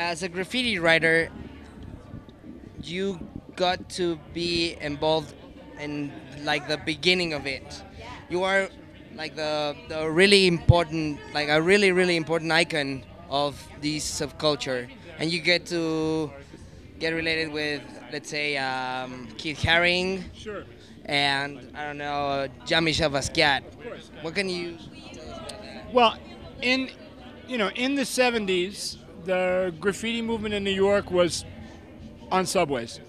as a graffiti writer, you got to be involved in like the beginning of it. You are like the really important, like a really important icon of this subculture, and you get to get related with, let's say, Keith Haring Sure. and I don't know, Jean-Michel Basquiat. Of course. What can you? Well, in in the 70s, the graffiti movement in New York was on subways.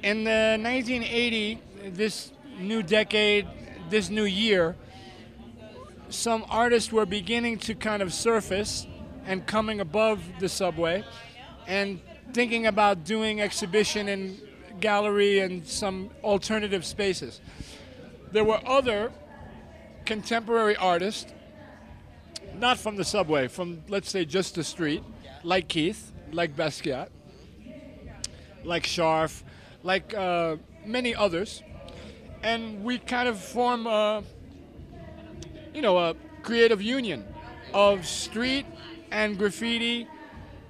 In the 1980, this new decade, this new year, some artists were beginning to kind of surface and coming above the subway and thinking about doing exhibition in gallery and some alternative spaces. There were other contemporary artists, not from the subway, from let's say just the street, like Keith, like Basquiat, like Scharf, like many others, and we kind of form a creative union of street and graffiti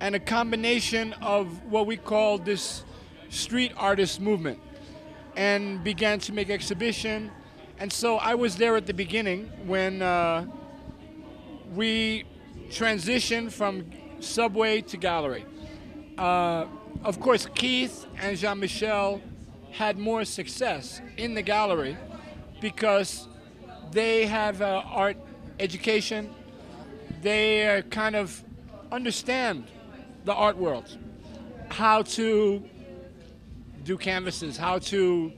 and a combination of what we call this street artist movement, and began to make exhibition. And so I was there at the beginning when we transitioned from subway to gallery. Of course, Keith and Jean-Michel had more success in the gallery because they have art education. They kind of understand the art world, how to do canvases, how to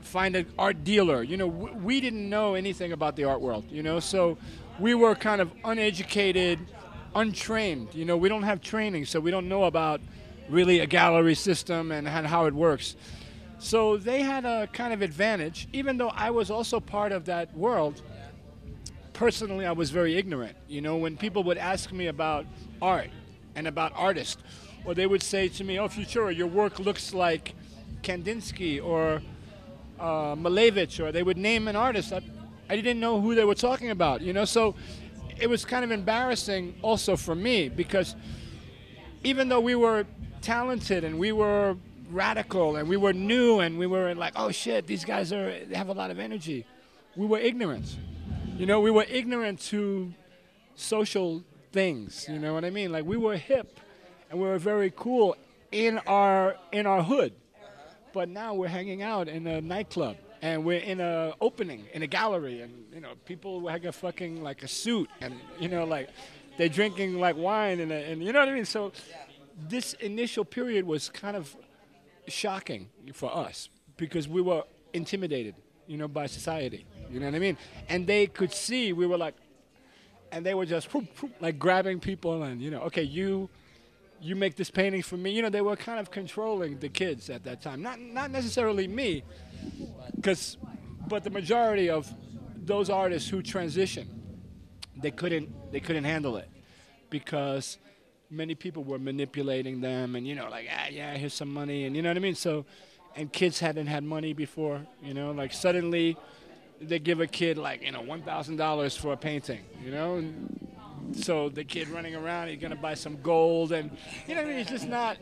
find an art dealer. We didn't know anything about the art world, so we were kind of uneducated, untrained. We don't have training, so we don't know about really a gallery system and how it works. So they had a kind of advantage, even though I was also part of that world. Personally, I was very ignorant. When people would ask me about art and about artists, or they would say to me, "Oh, Futura, your work looks like Kandinsky or Malevich," or they would name an artist. I didn't know who they were talking about, so it was kind of embarrassing also for me, because even though we were talented and we were radical and we were new and we were like, oh shit, these guys they have a lot of energy, we were ignorant. We were ignorant to social things, you know what I mean? Like, we were hip and we were very cool in our hood. But now we're hanging out in a nightclub and we're in a opening in a gallery, and people have a fucking like a suit, and like they're drinking like wine and you know what I mean? So this initial period was kind of shocking for us because we were intimidated, by society. You know what I mean? And they could see we were like, and they were just whoop, whoop, like grabbing people and okay, you make this painting for me. They were kind of controlling the kids at that time. Not necessarily me, but the majority of those artists who transitioned, they couldn't handle it because many people were manipulating them and like, yeah, here's some money, and you know what I mean? So, and kids hadn't had money before, like suddenly they give a kid like $1,000 for a painting, and so the kid running around, he's gonna buy some gold, and what I mean? It's just not.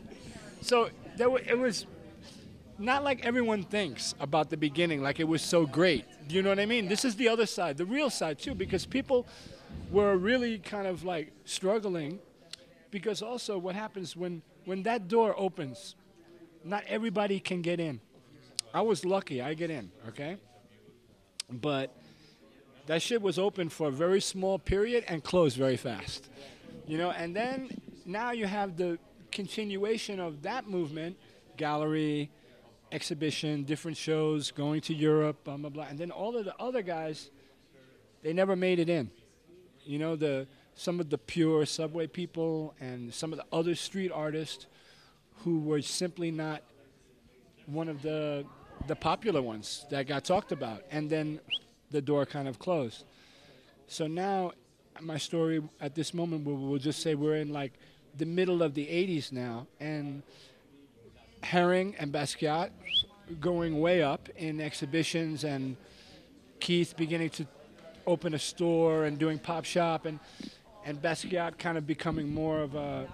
So it was not like everyone thinks about the beginning, like it was so great. Do you know what I mean? This is the other side, the real side too, because people were really kind of like struggling. Because also what happens when that door opens, not everybody can get in. I was lucky, I get in, okay? But that shit was open for a very small period and closed very fast. And then now you have the continuation of that movement, gallery, exhibition, different shows, going to Europe, blah, blah, blah. And then all of the other guys, they never made it in. Some of the pure subway people and some of the other street artists who were simply not one of the popular ones that got talked about. And then the door kind of closed. So now my story at this moment, we'll just say we're in like the middle of the 80s now, and Haring and Basquiat going way up in exhibitions, and Keith beginning to open a store and doing pop shop, and Basquiat kind of becoming more of a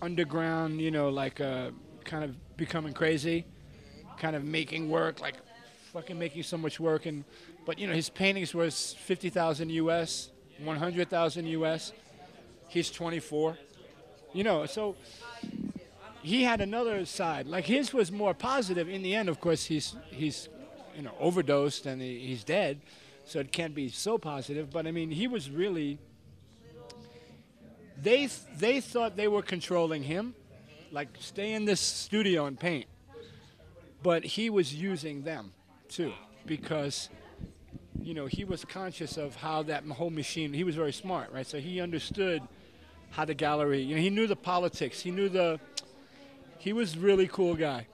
underground, like kind of becoming crazy, kind of making work, like fucking making so much work. But his paintings was 50,000 US, 100,000 US. He's 24. So he had another side. Like his was more positive. In the end, of course, he's overdosed and he's dead, so it can't be so positive. But I mean, he was really. They thought they were controlling him, like stay in this studio and paint. But he was using them too, because he was conscious of how that whole machine. He was very smart, right? So he understood how the gallery. He knew the politics. He knew the. He was a really cool guy.